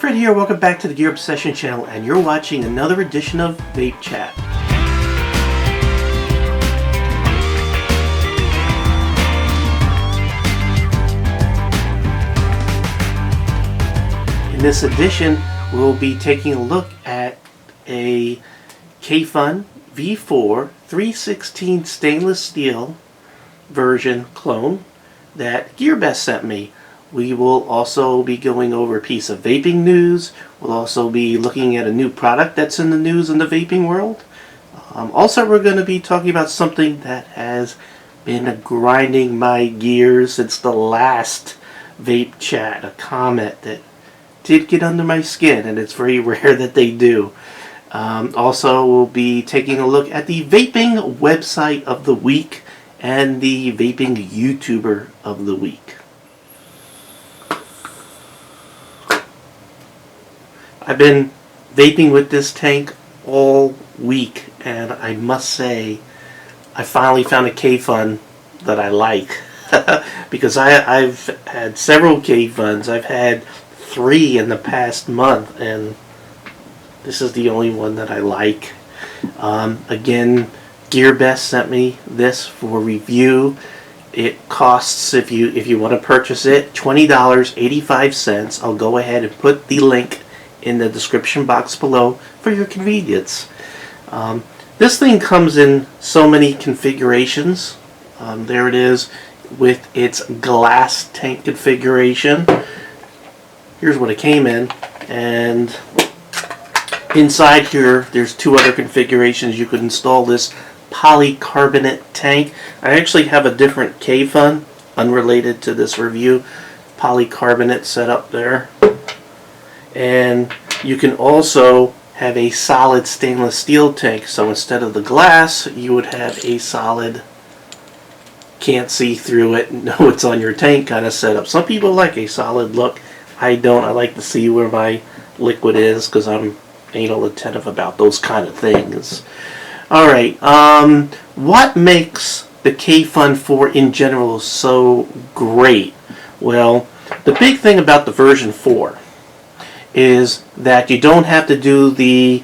Fred here, welcome back to the Gear Obsession channel, and you're watching another edition of Vape Chat. In this edition, we'll be taking a look at a Kayfun V4 316 stainless steel version clone that GearBest sent me. We will also be going over a piece of vaping news. We'll also be looking at a new product that's in the news in the vaping world. Also, we're going to be talking about something that has been grinding my gears since the last Vape Chat, a comment that did get under my skin, and it's very rare that they do. Also, we'll be taking a look at the vaping website of the week and the vaping YouTuber of the week. I've been vaping with this tank all week, and I must say I finally found a Kayfun that I like. Because I've had several Kayfuns. I've had 3 in the past month, and this is the only one that I like. Again, GearBest sent me this for review. It costs, if you want to purchase it, $20.85. I'll go ahead and put the link in the description box below for your convenience. This thing comes in so many configurations. There it is with its glass tank configuration. Here's what it came in, and inside here there's 2 other configurations. You could install this polycarbonate tank. I actually have a different Kayfun unrelated to this review, polycarbonate set up there. And you can also have a solid stainless steel tank. So instead of the glass, you would have a solid, can't see through it, know it's on your tank kind of setup. Some people like a solid look. I don't. I like to see where my liquid is because I'm anal attentive about those kind of things. Alright, what makes the Kayfun 4 in general so great? Well, the big thing about the version 4 is that you don't have to do the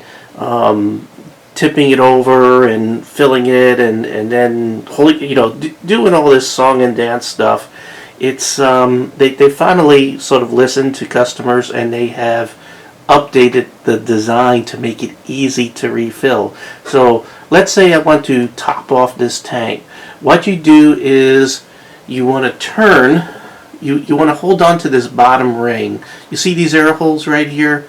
tipping it over and filling it and then doing all this song and dance stuff. It's they finally sort of listened to customers, and they have updated the design to make it easy to refill. So let's say I want to top off this tank. What you do is you want to turn. You want to hold on to this bottom ring. You see these air holes right here?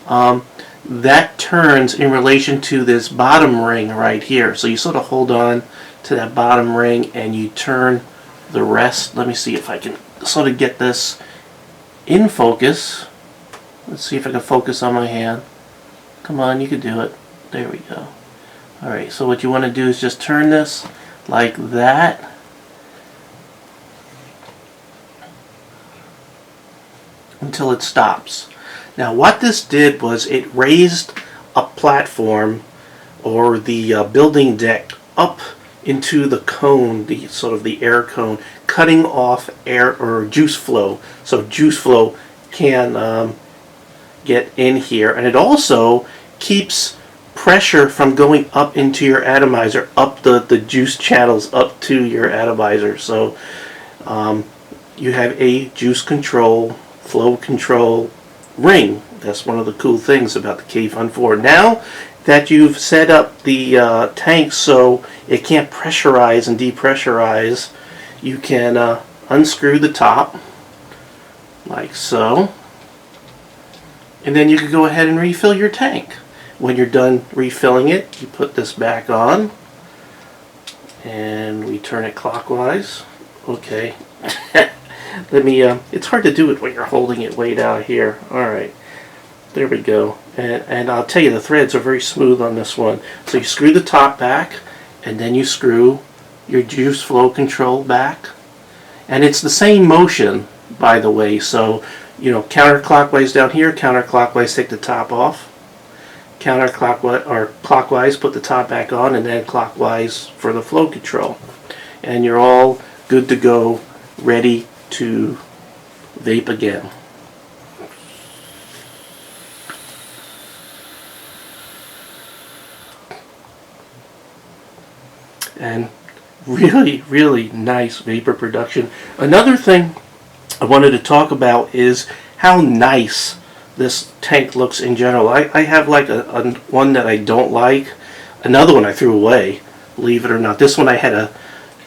That turns in relation to this bottom ring right here. So you sort of hold on to that bottom ring and you turn the rest. Let me see if I can sort of get this in focus. Let's see if I can focus on my hand. Come on, you can do it. There we go. Alright, so what you want to do is just turn this like that. Until it stops. Now what this did was it raised a platform or the building deck up into the cone, the sort of the air cone, cutting off air or juice flow, so juice flow can get in here, and it also keeps pressure from going up into your atomizer, up the juice channels up to your atomizer. So you have a juice control, flow control ring. That's one of the cool things about the Kayfun 4. Now that you've set up the tank so it can't pressurize and depressurize, you can unscrew the top like so, and then you can go ahead and refill your tank. When you're done refilling it, you put this back on and we turn it clockwise. Okay. Let me, it's hard to do it when you're holding it way down here. Alright, there we go. And I'll tell you, the threads are very smooth on this one. So you screw the top back, and then you screw your juice flow control back. And it's the same motion, by the way. So, counterclockwise down here, counterclockwise take the top off. Counterclockwise, or clockwise put the top back on, and then clockwise for the flow control. And you're all good to go, ready to vape again. and really, really nice vapor production. Another thing I wanted to talk about is how nice this tank looks in general. I have like a one that I don't like. Another one I threw away, believe it or not. This one I had to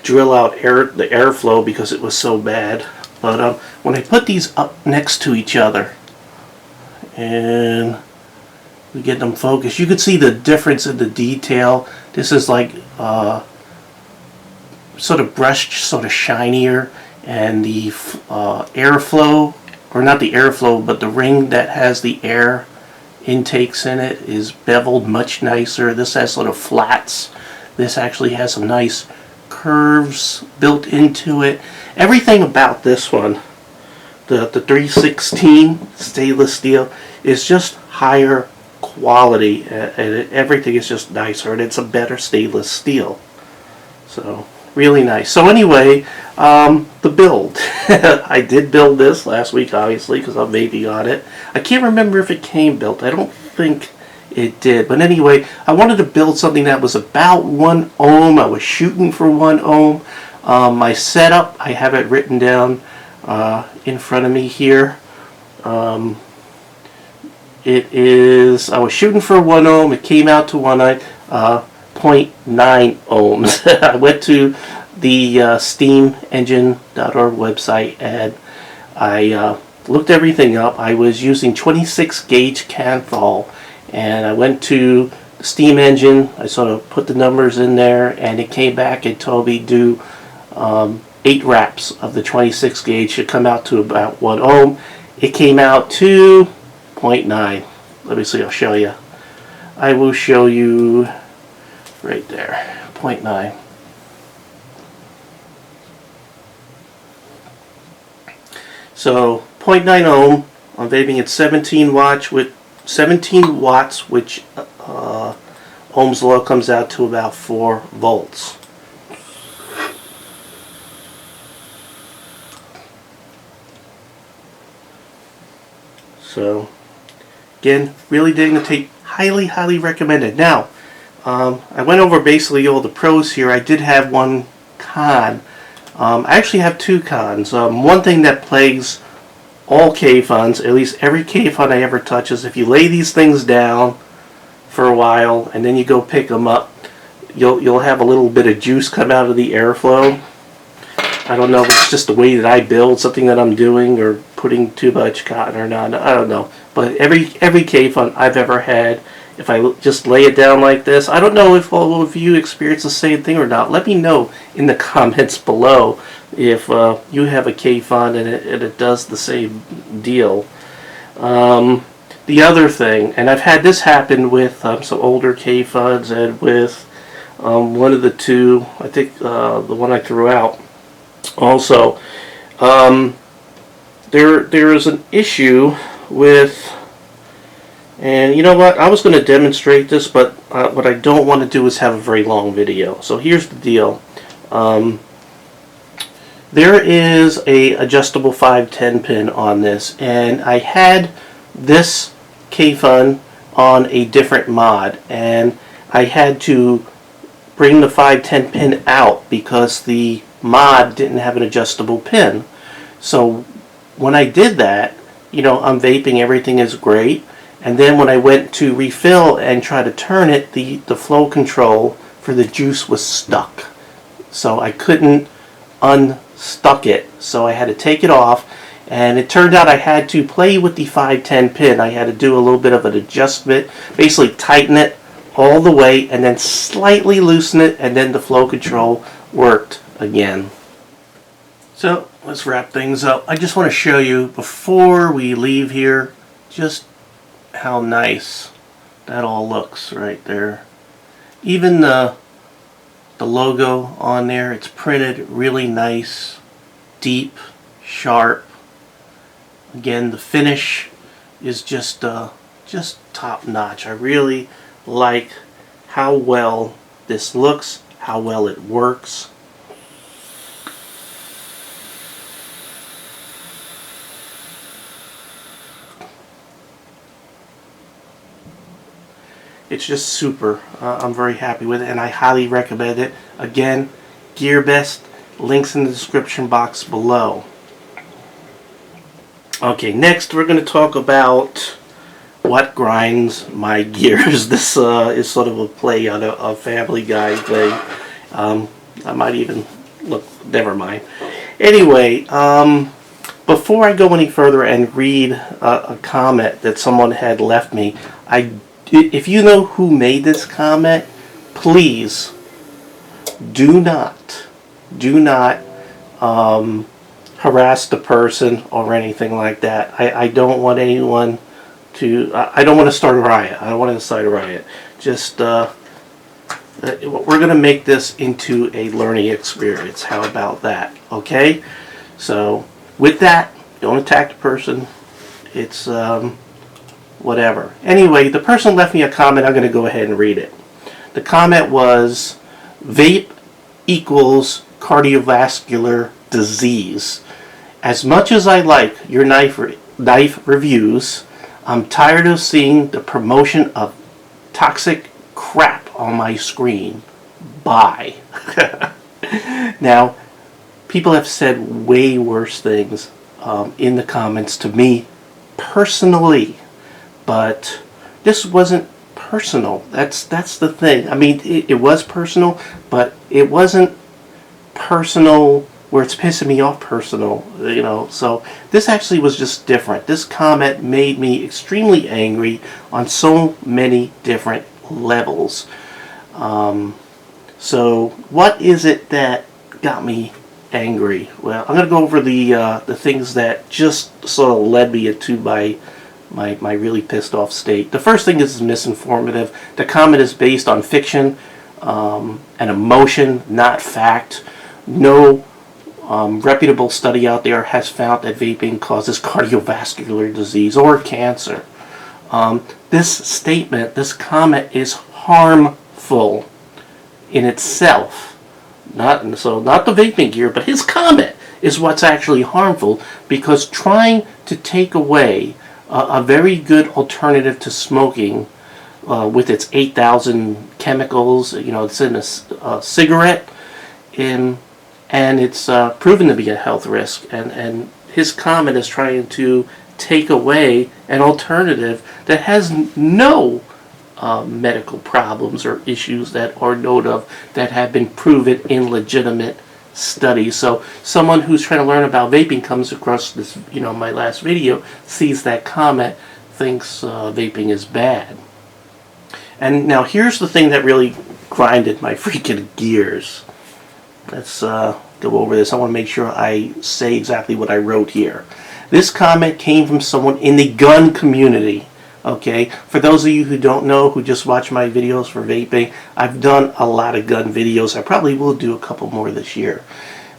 drill out the airflow because it was so bad. But when I put these up next to each other and we get them focused, you can see the difference in the detail. This is like sort of brushed, sort of shinier, and the airflow, or not the airflow, but the ring that has the air intakes in it is beveled much nicer. This has sort of flats. This actually has some nice curves built into it. Everything about this one, the 316 stainless steel, is just higher quality, and everything is just nicer, and it's a better stainless steel. So really nice. So anyway, the build. I did build this last week, obviously, because I'm vaping on it. I can't remember if it came built. I don't think it did. But anyway, I wanted to build something that was about 1 ohm. I was shooting for 1 ohm. My setup, I have it written down in front of me here. It is, I was shooting for 1 ohm. It came out to 0.9 ohms. I went to the steamengine.org website and I looked everything up. I was using 26 gauge Canthal, and I went to the Steam Engine. I sort of put the numbers in there, and it came back and told me do 8 wraps of the 26 gauge should come out to about 1 ohm. It came out to 0.9. Let me see, I'll show you. I will show you right there, 0.9. So 0.9 ohm. I'm vaping at 17 watts, which Ohm's law comes out to about 4 volts. So again, really digging the tape. Highly recommended. Now, I went over basically all the pros here. I did have one con. I actually have 2 cons. One thing that plagues all Kayfuns, at least every Kayfun I ever touch, is if you lay these things down for a while and then you go pick them up, you'll have a little bit of juice come out of the airflow. I don't know if it's just the way that I build, something that I'm doing, or putting too much cotton or not. I don't know. But every Kayfun I've ever had, if I just lay it down like this, I don't know if all of you experience the same thing or not. Let me know in the comments below if you have a Kayfun and it does the same deal. The other thing, and I've had this happen with some older Kayfuns and with one of the 2, I think the one I threw out also, there is an issue with, and you know what, I was going to demonstrate this, but what I don't want to do is have a very long video. So here's the deal. There is a adjustable 510 pin on this, and I had this Kayfun on a different mod, and I had to bring the 510 pin out because the mod didn't have an adjustable pin. So when I did that, you know, I'm vaping, everything is great, and then when I went to refill and try to turn it, the flow control for the juice was stuck. So I couldn't unstuck it, so I had to take it off, and it turned out I had to play with the 510 pin. I had to do a little bit of an adjustment, basically tighten it all the way and then slightly loosen it, and then the flow control worked again. So let's wrap things up. I just want to show you before we leave here just how nice that all looks right there. Even the logo on there, it's printed really nice, deep, sharp. Again, the finish is just top notch. I really like how well this looks, how well it works. It's just super. I'm very happy with it, and I highly recommend it. Again, GearBest, links in the description box below. Okay, next we're going to talk about what grinds my gears. This is sort of a play on a Family Guy thing. I might even look, never mind. Anyway, before I go any further and read a comment that someone had left me, if you know who made this comment, please do not harass the person or anything like that. I don't want anyone to, I don't want to start a riot. I don't want to incite a riot. Just, we're going to make this into a learning experience. How about that? Okay? So, with that, don't attack the person. It's, whatever. Anyway, the person left me a comment. I'm going to go ahead and read it. The comment was, vape equals cardiovascular disease. As much as I like your knife reviews, I'm tired of seeing the promotion of toxic crap on my screen. Bye. Now, people have said way worse things in the comments to me personally, but this wasn't personal. That's the thing. I mean, it was personal, but it wasn't personal where it's pissing me off personal, you know. So this actually was just different. This comment made me extremely angry on so many different levels. So what is it that got me angry? Well, I'm going to go over the things that just sort of led me into my really pissed off state. The first thing is misinformative. The comment is based on fiction and emotion, not fact. No reputable study out there has found that vaping causes cardiovascular disease or cancer. This statement, this comment is harmful in itself. Not the vaping gear, but his comment is what's actually harmful, because trying to take away a very good alternative to smoking with its 8,000 chemicals, you know, it's in a cigarette, and it's proven to be a health risk, and his comment is trying to take away an alternative that has no medical problems or issues that are known of that have been proven in legitimate studies. So someone who's trying to learn about vaping comes across this, you know, my last video, sees that comment, thinks vaping is bad. And now here's the thing that really grinded my freaking gears. Let's go over this. I want to make sure I say exactly what I wrote here. This comment came from someone in the gun community. Okay, for those of you who don't know, who just watch my videos for vaping, I've done a lot of gun videos. I probably will do a couple more this year.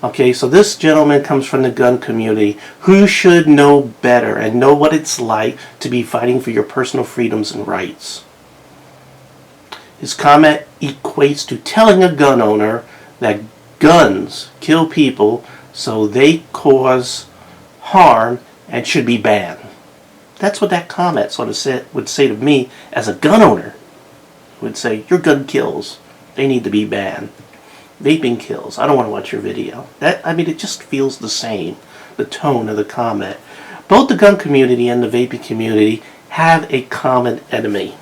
Okay, so this gentleman comes from the gun community, who should know better and know what it's like to be fighting for your personal freedoms and rights. His comment equates to telling a gun owner that guns kill people, so they cause harm and should be banned. That's what that comment sort of would say to me as a gun owner. It would say, your gun kills. They need to be banned. Vaping kills. I don't want to watch your video. I mean, it just feels the same, the tone of the comment. Both the gun community and the vaping community have a common enemy.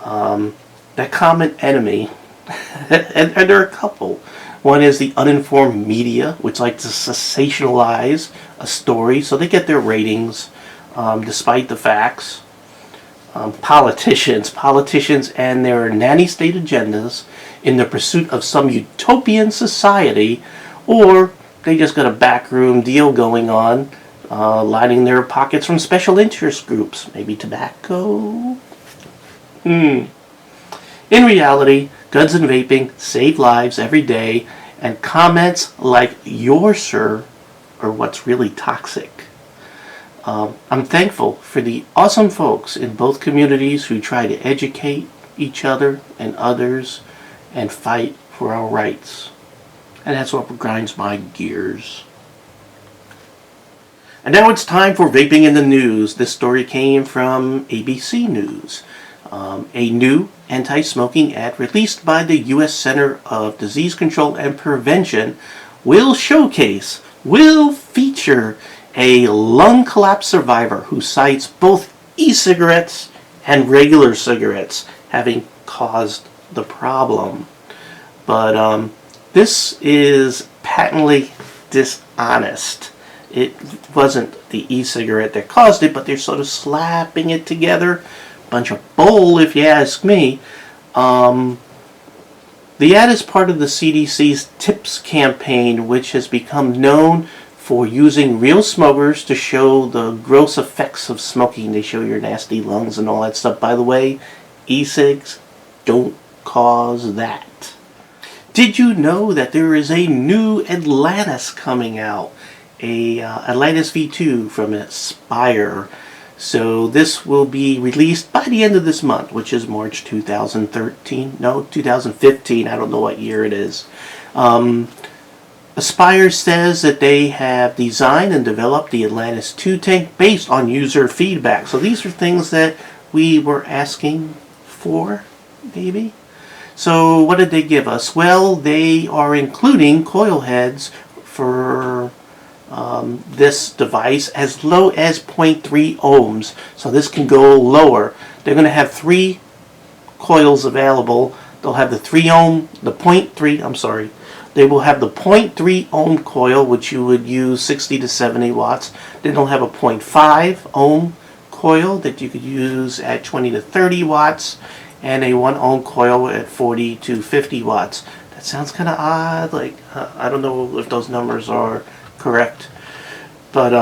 That common enemy, and there are a couple. One is the uninformed media, which like to sensationalize a story so they get their ratings. Despite the facts. Politicians and their nanny state agendas in the pursuit of some utopian society, or they just got a backroom deal going on, lining their pockets from special interest groups, maybe tobacco. In reality, guns and vaping save lives every day, and comments like yours, sir, are what's really toxic. I'm thankful for the awesome folks in both communities who try to educate each other and others and fight for our rights. And that's what grinds my gears. And now it's time for Vaping in the News. This story came from ABC News. A new anti-smoking ad released by the U.S. Center of Disease Control and Prevention will feature a lung collapse survivor who cites both e-cigarettes and regular cigarettes having caused the problem. But this is patently dishonest. It wasn't the e-cigarette that caused it, but they're sort of slapping it together. Bunch of bull, if you ask me. The ad is part of the CDC's TIPS campaign, which has become known for using real smokers to show the gross effects of smoking. They show your nasty lungs and all that stuff. By the way, e-cigs don't cause that. Did you know that there is a new Atlantis coming out? A Atlantis V2 from Aspire. So this will be released by the end of this month, which is March 2013. No, 2015. I don't know what year it is. Aspire says that they have designed and developed the Atlantis 2 tank based on user feedback. So these are things that we were asking for, maybe. So what did they give us? Well, they are including coil heads for this device as low as 0.3 ohms. So this can go lower. They're going to have 3 coils available. They'll have the 3 ohm, the 0.3, I'm sorry. They will have the 0.3 ohm coil, which you would use 60 to 70 watts. Then they'll have a 0.5 ohm coil that you could use at 20 to 30 watts. And a 1 ohm coil at 40 to 50 watts. That sounds kind of odd. Like, I don't know if those numbers are correct. But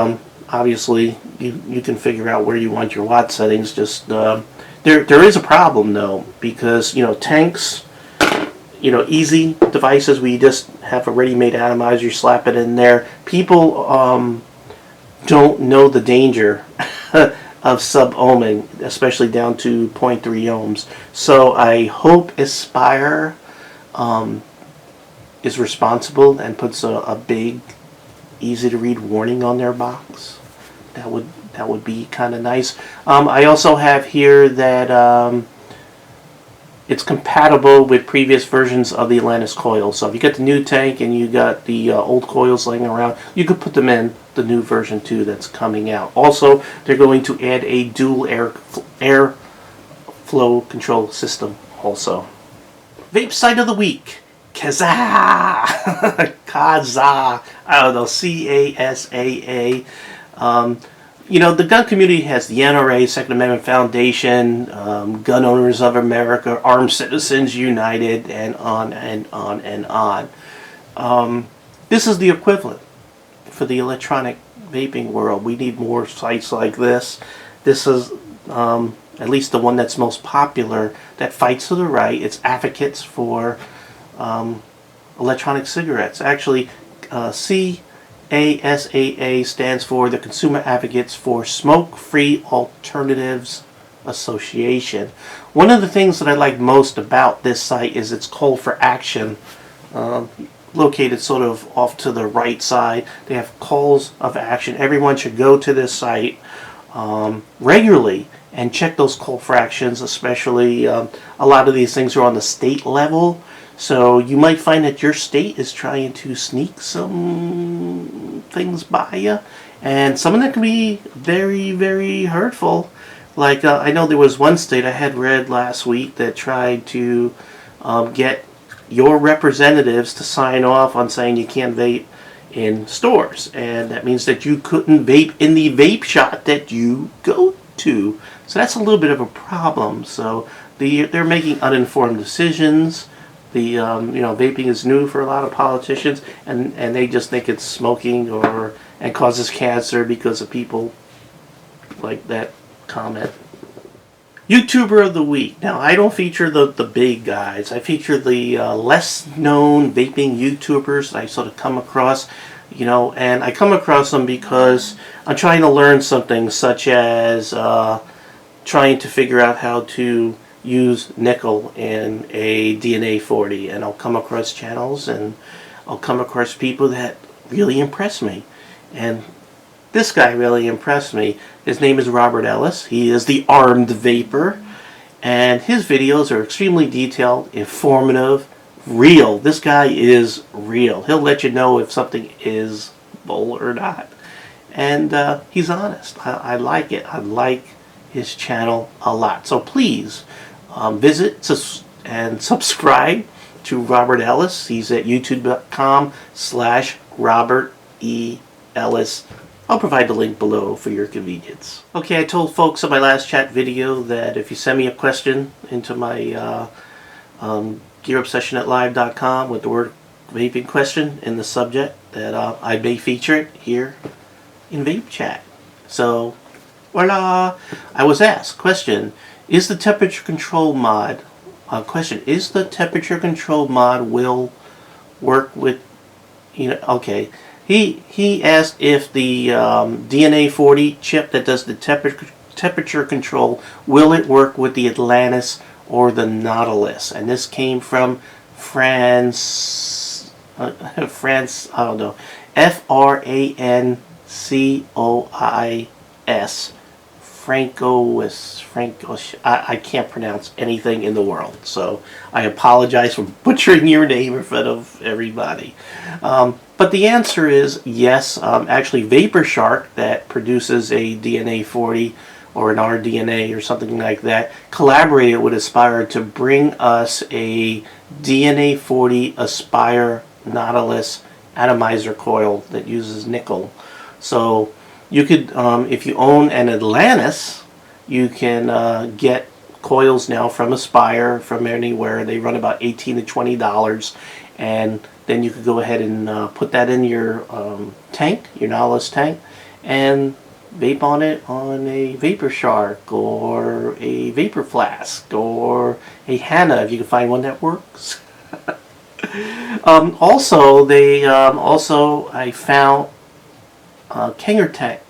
obviously, you can figure out where you want your watt settings. Just there is a problem, though, because, tanks, easy devices where you just have a ready-made atomizer, you slap it in there. People don't know the danger of sub-ohming, especially down to 0.3 ohms. So I hope Aspire is responsible and puts a big, easy-to-read warning on their box. That would be kind of nice. I also have here that it's compatible with previous versions of the Atlantis coil. So if you get the new tank and you got the old coils laying around, you could put them in the new version 2 that's coming out. Also, they're going to add a dual air flow control system also. Vape site of the week. CASAA. CASAA. I don't know. CASAA. The gun community has the NRA, Second Amendment Foundation, Gun Owners of America, Armed Citizens United, and on and on and on. This is the equivalent for the electronic vaping world. We need more sites like this. This is at least the one that's most popular, that fights for the right. It's advocates for electronic cigarettes. Actually, CASAA stands for the Consumer Advocates for Smoke-Free Alternatives Association. One of the things that I like most about this site is its call for action. Located sort of off to the right side. They have calls of action. Everyone should go to this site regularly and check those call for actions, especially a lot of these things are on the state level. So you might find that your state is trying to sneak some things by you, and some of them can be very, very hurtful. Like I know there was one state I had read last week that tried to get your representatives to sign off on saying you can't vape in stores, and that means that you couldn't vape in the vape shop that you go to. So that's a little bit of a problem. So they're making uninformed decisions. Vaping is new for a lot of politicians, and they just think it's smoking and causes cancer because of people like that comment. YouTuber of the week. Now, I don't feature the big guys. I feature the less known vaping YouTubers that I sort of come across, and I come across them because I'm trying to learn something, such as trying to figure out how to use nickel in a DNA 40, and I'll come across channels and I'll come across people that really impress me, and this guy really impressed me. His name is Robert Ellis. He is the Armed Vapor, And his videos are extremely detailed, informative, real. This guy is real. He'll let you know if something is bull or not. And he's honest. I like it. I like his channel a lot. So please visit and subscribe to Robert Ellis. He's at youtube.com/Robert E. Ellis. I'll provide the link below for your convenience. Okay, I told folks in my last chat video that if you send me a question into my GearObsession@live.com with the word vaping question in the subject, that I may feature it here in Vape Chat. So, voila! I was asked, question, is the temperature control mod, will work with, okay. He asked if the DNA 40 chip that does the temperature control, will it work with the Atlantis or the Nautilus? And this came from France, I don't know, FRANCOIS, Franco, I can't pronounce anything in the world, so I apologize for butchering your name in front of everybody. But the answer is yes. Actually, Vapor Shark, that produces a DNA 40 or an RDNA or something like that, collaborated with Aspire to bring us a DNA 40 Aspire Nautilus atomizer coil that uses nickel. So you could, if you own an Atlantis, you can get coils now from Aspire, from anywhere. They run about $18 to $20, and then you could go ahead and put that in your tank, your Nautilus tank, and vape on it on a Vapor Shark or a Vapor Flask or a Hana, if you can find one that works. Also, I found Kangertech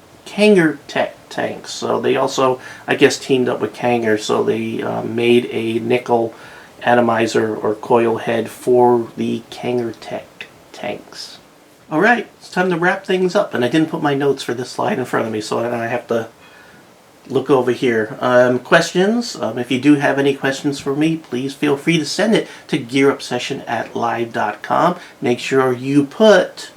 tanks. So they also, I guess, teamed up with Kanger. So they made a nickel atomizer or coil head for the Kangertech tanks. Alright, it's time to wrap things up. And I didn't put my notes for this slide in front of me, so I have to look over here. Questions. If you do have any questions for me, please feel free to send it to GearObsession@live.com. Make sure you put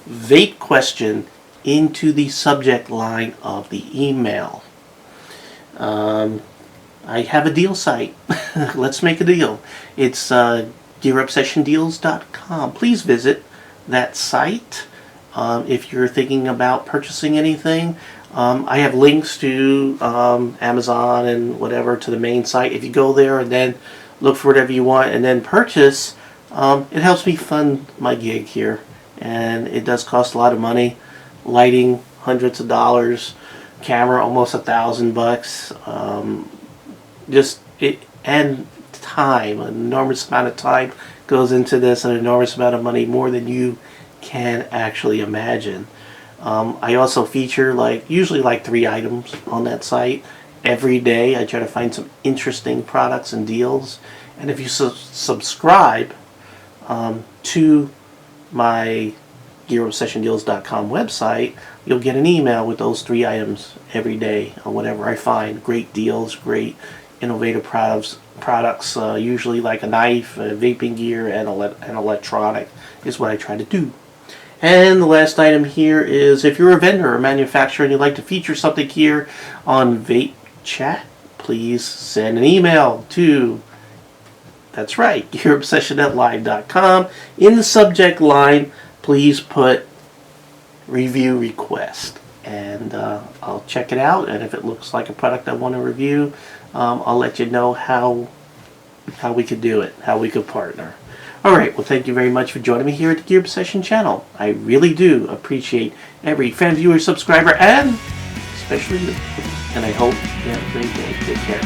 vape question into the subject line of the email. I have a deal site. Let's make a deal. It's GearObsessionDeals.com. Please visit that site if you're thinking about purchasing anything. I have links to Amazon and whatever to the main site. If you go there and then look for whatever you want and then purchase, it helps me fund my gig here. And it does cost a lot of money. Lighting, hundreds of dollars. Camera, almost $1,000. And time, an enormous amount of time goes into this, an enormous amount of money, more than you can actually imagine. I also feature usually 3 items on that site every day. I try to find some interesting products and deals, and if you subscribe to my GearObsessionDeals.com website, you'll get an email with those 3 items every day on whatever I find. Great deals, great innovative products, usually like a knife, vaping gear, and an electronic is what I try to do. And the last item here is, if you're a vendor or manufacturer and you'd like to feature something here on Vape Chat, please send an email to, that's right, GearObsession@live.com. In the subject line, please put review request, and I'll check it out, and if it looks like a product I want to review, I'll let you know how we could do it, how we could partner. Alright, well, thank you very much for joining me here at the Gear Obsession channel. I really do appreciate every fan, viewer, subscriber, and especially you. And I hope you have a great day. Take care.